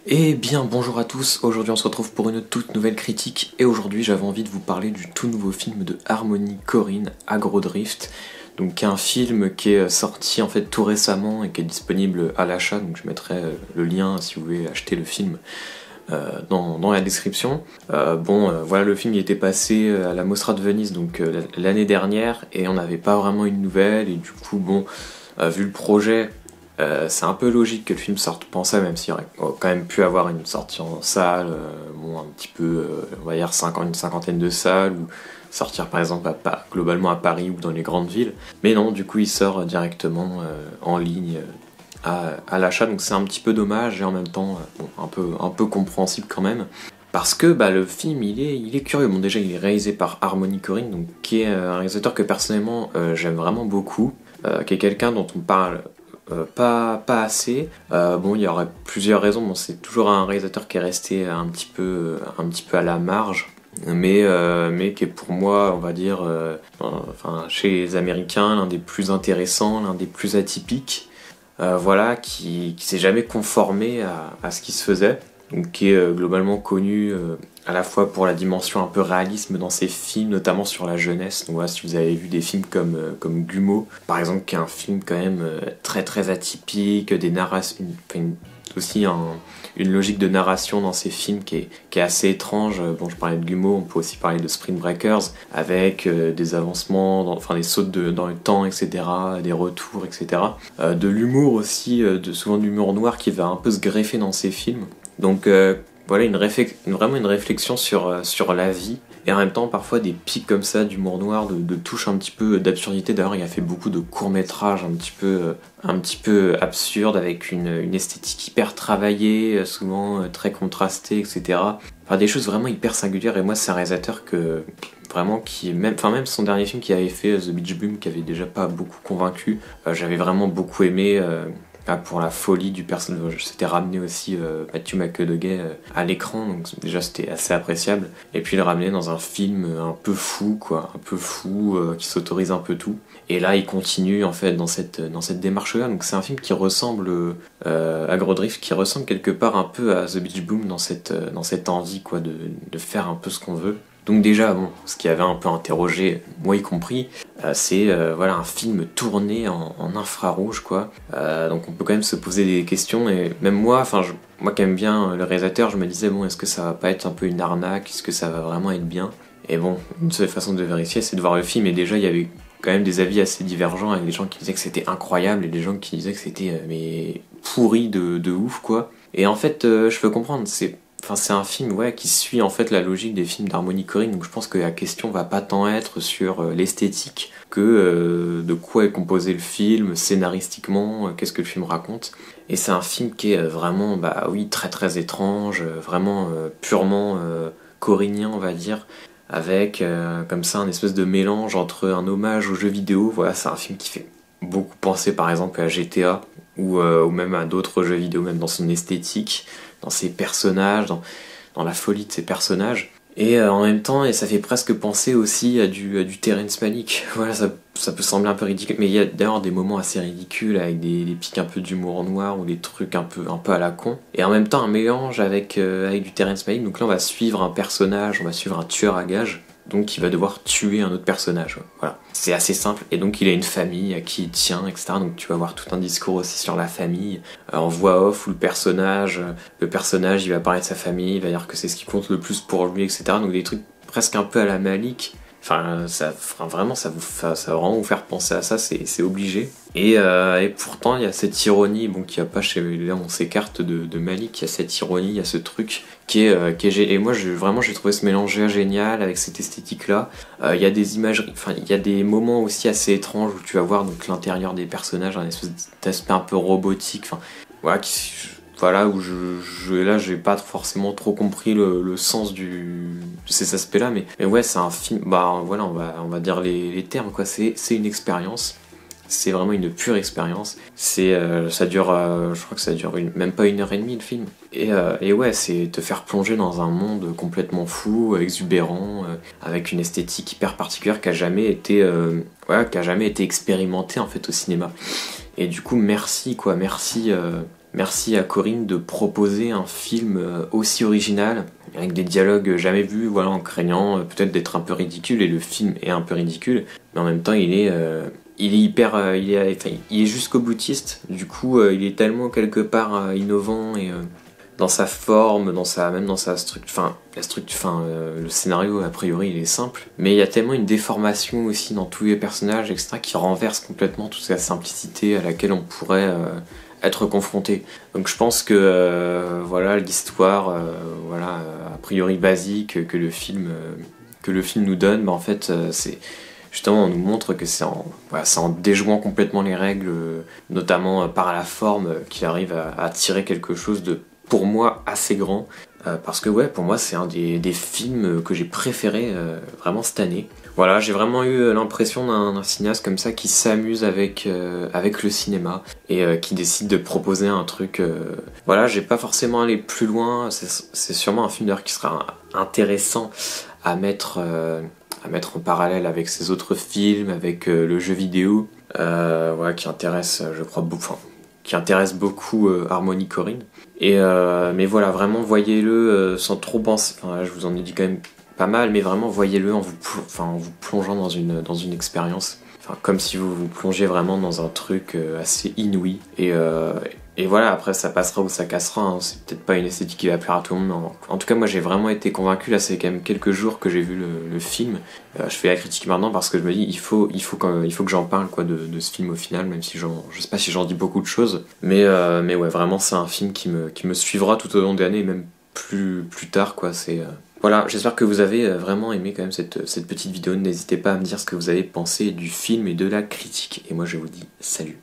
Eh bien bonjour à tous, aujourd'hui on se retrouve pour une toute nouvelle critique et aujourd'hui j'avais envie de vous parler du tout nouveau film de Harmony Korine, Agrodrift, donc qui est un film qui est sorti en fait tout récemment et qui est disponible à l'achat, donc je mettrai le lien si vous voulez acheter le film dans la description. Voilà, le film il était passé à la Mostra de Venise donc l'année dernière et on n'avait pas vraiment une nouvelle et du coup vu le projet, c'est un peu logique que le film sorte pas en salle, même s'il aurait quand même pu avoir une sortie en salle, un petit peu, on va dire une cinquantaine de salles, ou sortir par exemple globalement à Paris ou dans les grandes villes. Mais non, du coup il sort directement en ligne à l'achat, donc c'est un petit peu dommage et en même temps un peu compréhensible quand même. Parce que le film il est curieux. Bon, déjà il est réalisé par Harmony Korine, donc qui est un réalisateur que personnellement j'aime vraiment beaucoup, qui est quelqu'un dont on parle pas assez. Il y aurait plusieurs raisons. Bon, c'est toujours un réalisateur qui est resté un petit peu à la marge, mais qui est pour moi, on va dire, chez les Américains, l'un des plus intéressants, l'un des plus atypiques. Qui s'est jamais conformé à ce qui se faisait. Donc qui est globalement connu à la fois pour la dimension un peu réalisme dans ses films, notamment sur la jeunesse. Donc voilà, si vous avez vu des films comme Gumeau, par exemple, qui est un film quand même très très atypique, des narrations, aussi une logique de narration dans ses films qui est assez étrange. Bon, je parlais de Gumeau, on peut aussi parler de Spring Breakers, avec des avancements, des sauts dans le temps, etc., des retours, etc. De l'humour aussi, souvent de l'humour noir qui va un peu se greffer dans ses films. Donc voilà, vraiment une réflexion sur la vie, et en même temps parfois des pics comme ça d'humour noir, de touches un petit peu d'absurdité. D'ailleurs il a fait beaucoup de courts-métrages un petit peu absurdes, avec une esthétique hyper travaillée, souvent très contrastée, etc. Enfin des choses vraiment hyper singulières, et moi c'est un réalisateur que vraiment même son dernier film qu'il avait fait, The Beach Bum, qui avait déjà pas beaucoup convaincu, j'avais vraiment beaucoup aimé. Pour la folie du personnage, c'était ramené aussi Matthew McConaughey à l'écran, donc déjà c'était assez appréciable. Et puis le ramener dans un film un peu fou, qui s'autorise un peu tout. Et là il continue en fait dans cette démarche-là. Donc c'est un film qui ressemble à Agrodrift, qui ressemble quelque part un peu à The Beach Boom dans cette envie de faire un peu ce qu'on veut. Donc déjà, ce qui avait un peu interrogé, moi y compris, c'est un film tourné en infrarouge, quoi. Donc on peut quand même se poser des questions, et même moi qui aime bien le réalisateur, je me disais, est-ce que ça va pas être un peu une arnaque, est-ce que ça va vraiment être bien? Et une seule façon de vérifier, c'est de voir le film, et déjà il y avait quand même des avis assez divergents, avec des gens qui disaient que c'était incroyable, et des gens qui disaient que c'était pourri de ouf, quoi. Et en fait, je peux comprendre, c'est un film qui suit en fait la logique des films d'Harmony Korine, donc je pense que la question va pas tant être sur l'esthétique que de quoi est composé le film, scénaristiquement, qu'est-ce que le film raconte. Et c'est un film qui est vraiment, très très étrange, vraiment purement korinien, on va dire, avec comme ça un espèce de mélange entre un hommage aux jeux vidéo. Voilà, c'est un film qui fait beaucoup penser par exemple à GTA ou même à d'autres jeux vidéo, même dans son esthétique, dans ses personnages, dans la folie de ses personnages. Et en même temps, ça fait presque penser aussi à du Terrence Malick. Voilà, ça peut sembler un peu ridicule, mais il y a d'ailleurs des moments assez ridicules avec des pics un peu d'humour noir ou des trucs un peu à la con. Et en même temps, un mélange avec du Terrence Malick. Donc là, on va suivre un personnage, on va suivre un tueur à gages, donc il va devoir tuer un autre personnage. Voilà, c'est assez simple, et donc il a une famille à qui il tient, etc. Donc tu vas avoir tout un discours aussi sur la famille, en voix off, où le personnage il va parler de sa famille, il va dire que c'est ce qui compte le plus pour lui, etc. Donc des trucs presque un peu à la Malick. Ça va vraiment vous faire penser à ça, c'est obligé. Et pourtant il y a cette ironie, qu'il n'y a pas chez, là on s'écarte de Malick, il y a cette ironie, il y a ce truc qui est et moi j'ai trouvé ce mélange génial avec cette esthétique là. Il y a des imageries, il y a des moments aussi assez étranges où tu vas voir donc l'intérieur des personnages, un espèce d'aspect un peu robotique, où j'ai pas forcément trop compris le sens de ces aspects-là, mais ouais, c'est un film, on va dire les termes, quoi. C'est une expérience, c'est vraiment une pure expérience. Ça dure, je crois que ça dure même pas 1 heure et demie le film. Et ouais, c'est te faire plonger dans un monde complètement fou, exubérant, avec une esthétique hyper particulière qui a jamais été expérimentée en fait au cinéma. Et du coup, merci. merci à Corinne de proposer un film aussi original, avec des dialogues jamais vus, voilà, en craignant peut-être d'être un peu ridicule, et le film est un peu ridicule, mais en même temps il est hyper, il est jusqu'au boutiste, du coup il est tellement quelque part innovant et dans sa forme, même dans sa structure, le scénario a priori il est simple, mais il y a tellement une déformation aussi dans tous les personnages, etc., qui renverse complètement toute sa simplicité à laquelle on pourrait être confronté. Donc je pense que voilà l'histoire, a priori basique que le film nous donne, en fait c'est justement on nous montre que c'est en déjouant complètement les règles, notamment par la forme, qu'il arrive à tirer quelque chose de, pour moi, assez grand. Parce que ouais, pour moi c'est un des films que j'ai préféré vraiment cette année. Voilà, j'ai vraiment eu l'impression d'un cinéaste comme ça qui s'amuse avec le cinéma et qui décide de proposer un truc. Voilà, j'ai pas forcément allé plus loin. C'est sûrement un film d'ailleurs qui sera intéressant à mettre en parallèle avec ses autres films, avec le jeu vidéo, voilà, qui intéresse, je crois, qui intéresse beaucoup Harmony Korine. Mais voilà, vraiment voyez-le sans trop penser. Enfin, là, je vous en ai dit quand même pas mal, mais vraiment voyez-le en vous plongeant dans une expérience. Enfin, comme si vous vous plongiez vraiment dans un truc assez inouï. Et voilà, après ça passera ou ça cassera, hein. C'est peut-être pas une esthétique qui va plaire à tout le monde, mais en tout cas moi j'ai vraiment été convaincu. Là c'est quand même quelques jours que j'ai vu le film. Je fais la critique maintenant parce que je me dis il faut que j'en parle quoi de ce film au final, même si je sais pas si j'en dis beaucoup de choses, mais ouais, vraiment c'est un film qui me suivra tout au long des années, même plus tard quoi. Voilà, j'espère que vous avez vraiment aimé quand même cette petite vidéo. N'hésitez pas à me dire ce que vous avez pensé du film et de la critique, et moi je vous dis salut.